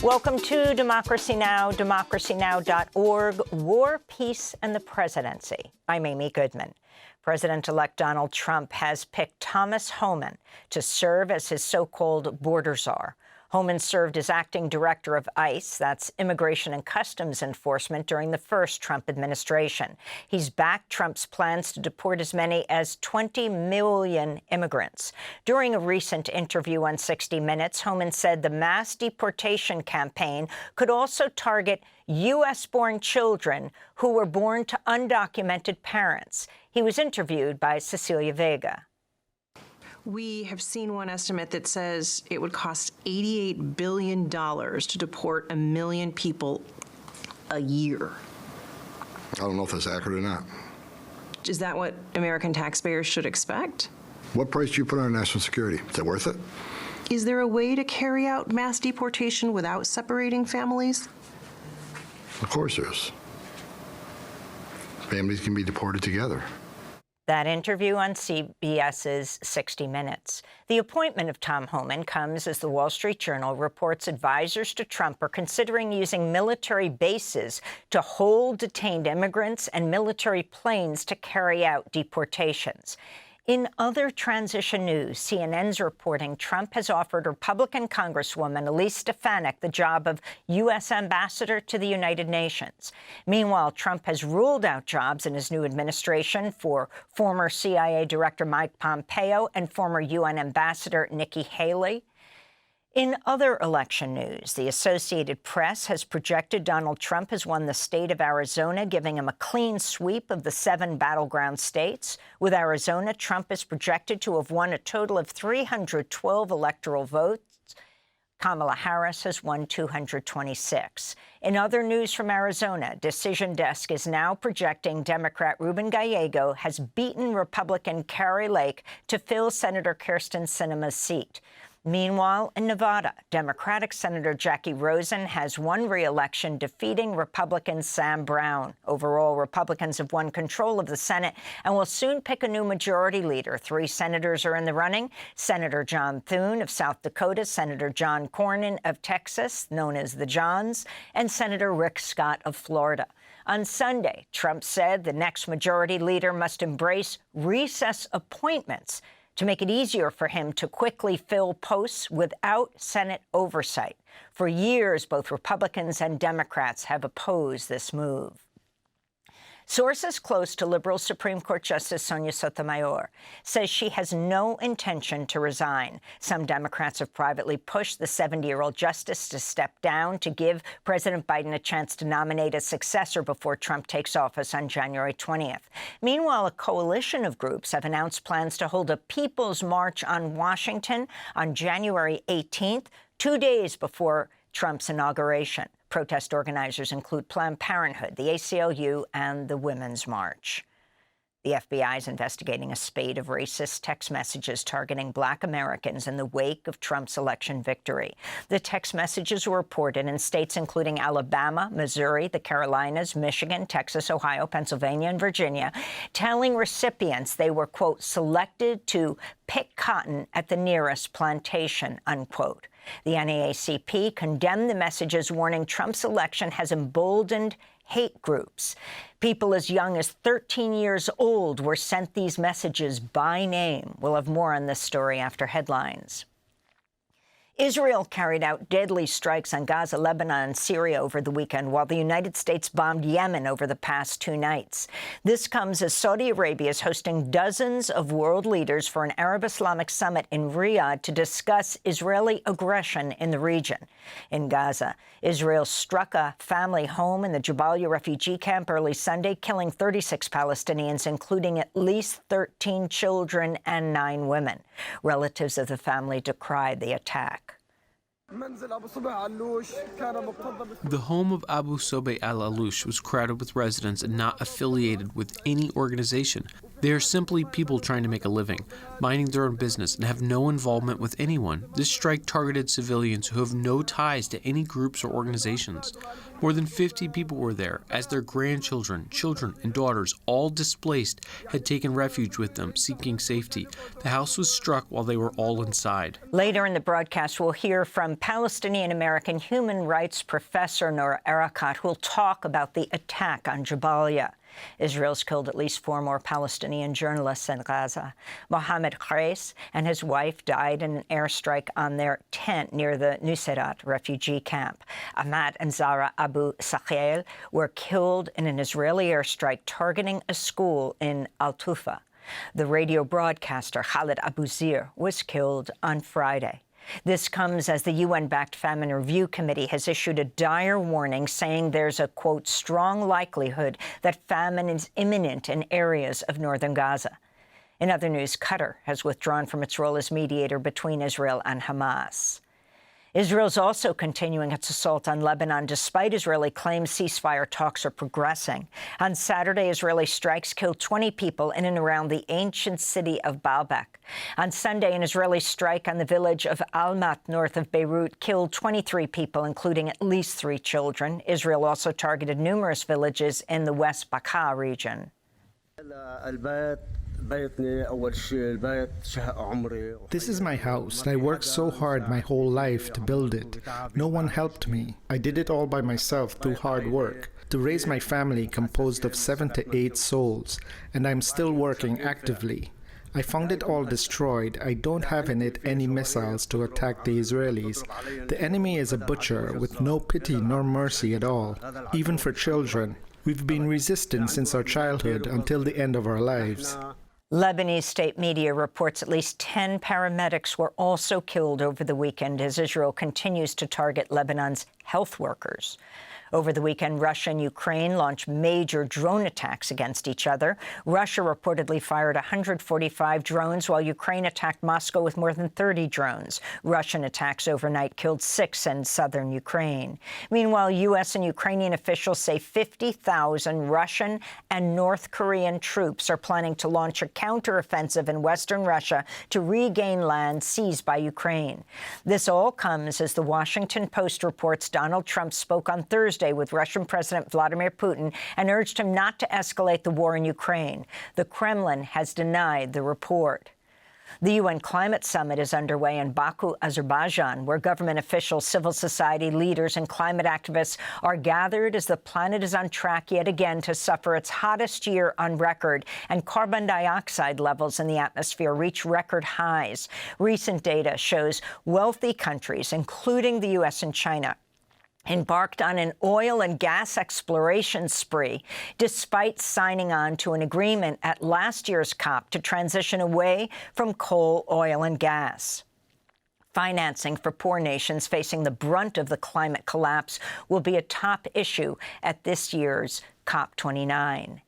Welcome to Democracy Now!, democracynow.org, War, Peace, and the Presidency. I'm Amy Goodman. President-elect Donald Trump has picked Thomas Homan to serve as his so-called border czar. Homan served as acting director of ICE, that's Immigration and Customs Enforcement, during the first Trump administration. He's backed Trump's plans to deport as many as 20 million immigrants. During a recent interview on 60 Minutes, Homan said the mass deportation campaign could also target U.S.-born children who were born to undocumented parents. He was interviewed by Cecilia Vega. We have seen one estimate that says it would cost $88 billion to deport 1 million people a year. I don't know if that's accurate or not. Is that what American taxpayers should expect? What price do you put on national security? Is it worth it? Is there a way to carry out mass deportation without separating families? Of course there is. Families can be deported together. That interview on CBS's 60 Minutes. The appointment of Tom Homan comes as the Wall Street Journal reports advisors to Trump are considering using military bases to hold detained immigrants and military planes to carry out deportations. In other transition news, CNN's reporting Trump has offered Republican Congresswoman Elise Stefanik the job of U.S. ambassador to the United Nations. Meanwhile, Trump has ruled out jobs in his new administration for former CIA Director Mike Pompeo and former UN Ambassador Nikki Haley. In other election news, the Associated Press has projected Donald Trump has won the state of Arizona, giving him a clean sweep of the 7 battleground states. With Arizona, Trump is projected to have won a total of 312 electoral votes. Kamala Harris has won 226. In other news from Arizona, Decision Desk is now projecting Democrat Ruben Gallego has beaten Republican Kari Lake to fill Senator Kyrsten Sinema's seat. Meanwhile, in Nevada, Democratic Senator Jackie Rosen has won re-election, defeating Republican Sam Brown. Overall, Republicans have won control of the Senate and will soon pick a new majority leader. 3 senators are in the running: Senator John Thune of South Dakota, Senator John Cornyn of Texas, known as the Johns, and Senator Rick Scott of Florida. On Sunday, Trump said the next majority leader must embrace recess appointments to make it easier for him to quickly fill posts without Senate oversight. For years, both Republicans and Democrats have opposed this move. Sources close to liberal Supreme Court Justice Sonia Sotomayor says she has no intention to resign. Some Democrats have privately pushed the 70-year-old justice to step down to give President Biden a chance to nominate a successor before Trump takes office on January 20th. Meanwhile, a coalition of groups have announced plans to hold a People's March on Washington on January 18th, 2 days before Trump's inauguration. Protest organizers include Planned Parenthood, the ACLU, and the Women's March. The FBI is investigating a spate of racist text messages targeting Black Americans in the wake of Trump's election victory. The text messages were reported in states including Alabama, Missouri, the Carolinas, Michigan, Texas, Ohio, Pennsylvania, and Virginia, telling recipients they were, quote, selected to pick cotton at the nearest plantation, unquote. The NAACP condemned the messages, warning Trump's election has emboldened hate groups. People as young as 13 years old were sent these messages by name. We'll have more on this story after headlines. Israel carried out deadly strikes on Gaza, Lebanon, and Syria over the weekend, while the United States bombed Yemen over the past 2 nights. This comes as Saudi Arabia is hosting dozens of world leaders for an Arab Islamic summit in Riyadh to discuss Israeli aggression in the region. In Gaza, Israel struck a family home in the Jabalia refugee camp early Sunday, killing 36 Palestinians, including at least 13 children and 9 women. Relatives of the family decried the attack. The home of Abu Sobeh al-Aloush was crowded with residents and not affiliated with any organization. They are simply people trying to make a living, minding their own business, and have no involvement with anyone. This strike targeted civilians who have no ties to any groups or organizations. More than 50 people were there, as their grandchildren, children, and daughters, all displaced, had taken refuge with them, seeking safety. The house was struck while they were all inside. Later in the broadcast, we'll hear from Palestinian-American human rights professor Noura Erakat, who'll talk about the attack on Jabalia. Israel's killed at least 4 more Palestinian journalists in Gaza. Mohammed Khares and his wife died in an airstrike on their tent near the Nuseirat refugee camp. Ahmad and Zara Abu Sakhail were killed in an Israeli airstrike targeting a school in Al-Tufa. The radio broadcaster Khalid Abu Zir was killed on Friday. This comes as the UN-backed Famine Review Committee has issued a dire warning saying there's a, quote, strong likelihood that famine is imminent in areas of northern Gaza. In other news, Qatar has withdrawn from its role as mediator between Israel and Hamas. Israel's also continuing its assault on Lebanon, despite Israeli claims ceasefire talks are progressing. On Saturday, Israeli strikes killed 20 people in and around the ancient city of Baalbek. On Sunday, an Israeli strike on the village of Almat, north of Beirut, killed 23 people, including at least 3 children. Israel also targeted numerous villages in the West Bekaa region. This is my house, and I worked so hard my whole life to build it. No one helped me. I did it all by myself through hard work. To raise my family composed of 7 to 8 souls, and I'm still working actively. I found it all destroyed. I don't have in it any missiles to attack the Israelis. The enemy is a butcher with no pity nor mercy at all, even for children. We've been resistant since our childhood until the end of our lives. Lebanese state media reports at least 10 paramedics were also killed over the weekend as Israel continues to target Lebanon's health workers. Over the weekend, Russia and Ukraine launched major drone attacks against each other. Russia reportedly fired 145 drones, while Ukraine attacked Moscow with more than 30 drones. Russian attacks overnight killed 6 in southern Ukraine. Meanwhile, U.S. and Ukrainian officials say 50,000 Russian and North Korean troops are planning to launch a counteroffensive in western Russia to regain land seized by Ukraine. This all comes as the Washington Post reports Donald Trump spoke on Thursday with Russian President Vladimir Putin and urged him not to escalate the war in Ukraine. The Kremlin has denied the report. The UN Climate Summit is underway in Baku, Azerbaijan, where government officials, civil society leaders, and climate activists are gathered as the planet is on track yet again to suffer its hottest year on record, and carbon dioxide levels in the atmosphere reach record highs. Recent data shows wealthy countries, including the U.S. and China, embarked on an oil and gas exploration spree, despite signing on to an agreement at last year's COP to transition away from coal, oil, and gas. Financing for poor nations facing the brunt of the climate collapse will be a top issue at this year's COP29.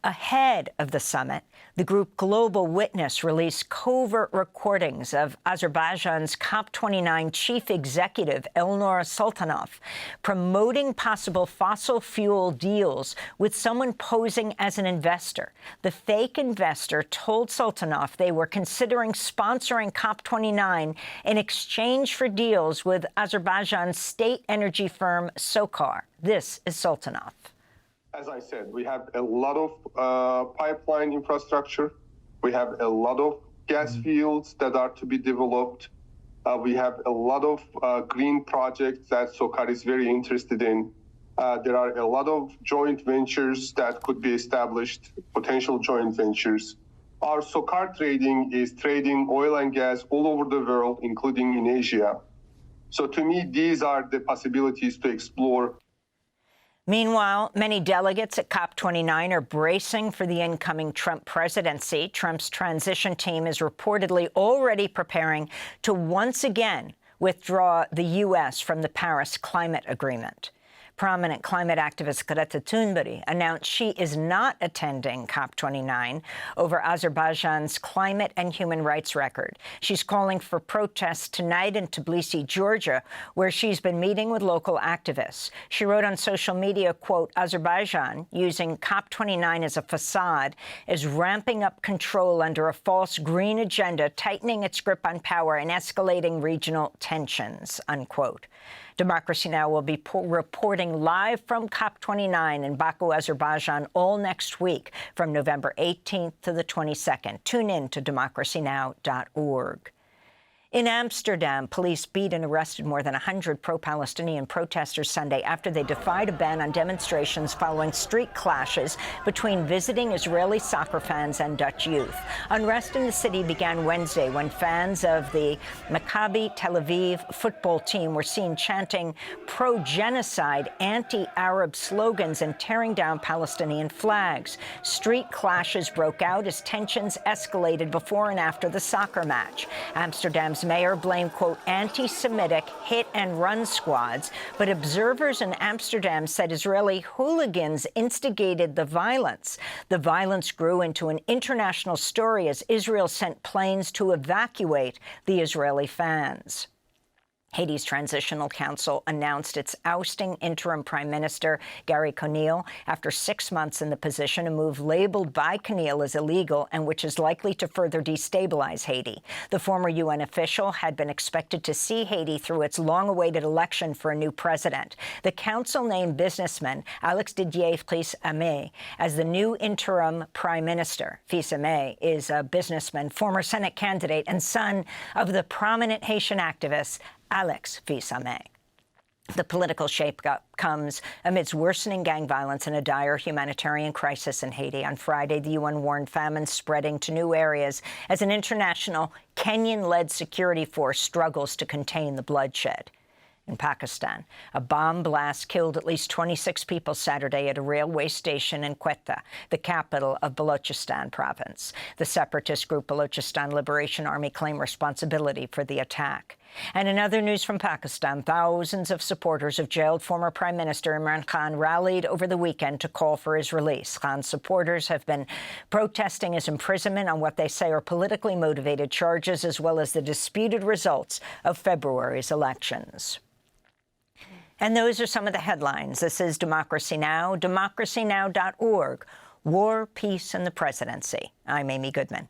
Ahead of the summit, the group Global Witness released covert recordings of Azerbaijan's COP29 chief executive, Elnur Sultanov, promoting possible fossil fuel deals with someone posing as an investor. The fake investor told Sultanov they were considering sponsoring COP29 in exchange for deals with Azerbaijan's state energy firm SOCAR. This is Sultanov. As I said, we have a lot of pipeline infrastructure. We have a lot of gas fields that are to be developed. We have a lot of green projects that SOCAR is very interested in. There are a lot of joint ventures that could be established, potential joint ventures. Our SOCAR trading is trading oil and gas all over the world, including in Asia. So to me, these are the possibilities to explore. Meanwhile, many delegates at COP29 are bracing for the incoming Trump presidency. Trump's transition team is reportedly already preparing to once again withdraw the U.S. from the Paris Climate Agreement. Prominent climate activist Greta Thunberg announced she is not attending COP29 over Azerbaijan's climate and human rights record. She's calling for protests tonight in Tbilisi, Georgia, where she's been meeting with local activists. She wrote on social media, quote, Azerbaijan, using COP29 as a facade, is ramping up control under a false green agenda, tightening its grip on power and escalating regional tensions, unquote. Democracy Now! Will be reporting live from COP29 in Baku, Azerbaijan, all next week from November 18th to the 22nd. Tune in to democracynow.org. In Amsterdam, police beat and arrested more than 100 pro-Palestinian protesters Sunday after they defied a ban on demonstrations following street clashes between visiting Israeli soccer fans and Dutch youth. Unrest in the city began Wednesday when fans of the Maccabi Tel Aviv football team were seen chanting pro-genocide, anti-Arab slogans and tearing down Palestinian flags. Street clashes broke out as tensions escalated before and after the soccer match. Amsterdam's mayor blamed, quote, anti-Semitic hit-and-run squads, but observers in Amsterdam said Israeli hooligans instigated the violence. The violence grew into an international story as Israel sent planes to evacuate the Israeli fans. Haiti's Transitional Council announced it's ousting interim Prime Minister Gary Conille after 6 months in the position, a move labeled by Conille as illegal and which is likely to further destabilize Haiti. The former UN official had been expected to see Haiti through its long-awaited election for a new president. The council named businessman Alex Didier Fils-Aimé as the new interim prime minister. Fils-Aimé is a businessman, former Senate candidate, and son of the prominent Haitian activist Alex Fils-Aimé. The political shakeup comes amidst worsening gang violence and a dire humanitarian crisis in Haiti. On Friday, the UN warned famine spreading to new areas as an international Kenyan-led security force struggles to contain the bloodshed. In Pakistan, a bomb blast killed at least 26 people Saturday at a railway station in Quetta, the capital of Balochistan province. The separatist group Balochistan Liberation Army claimed responsibility for the attack. And in other news from Pakistan, thousands of supporters of jailed former Prime Minister Imran Khan rallied over the weekend to call for his release. Khan's supporters have been protesting his imprisonment on what they say are politically motivated charges, as well as the disputed results of February's elections. And those are some of the headlines. This is Democracy Now!, democracynow.org. War, Peace, and the Presidency. I'm Amy Goodman.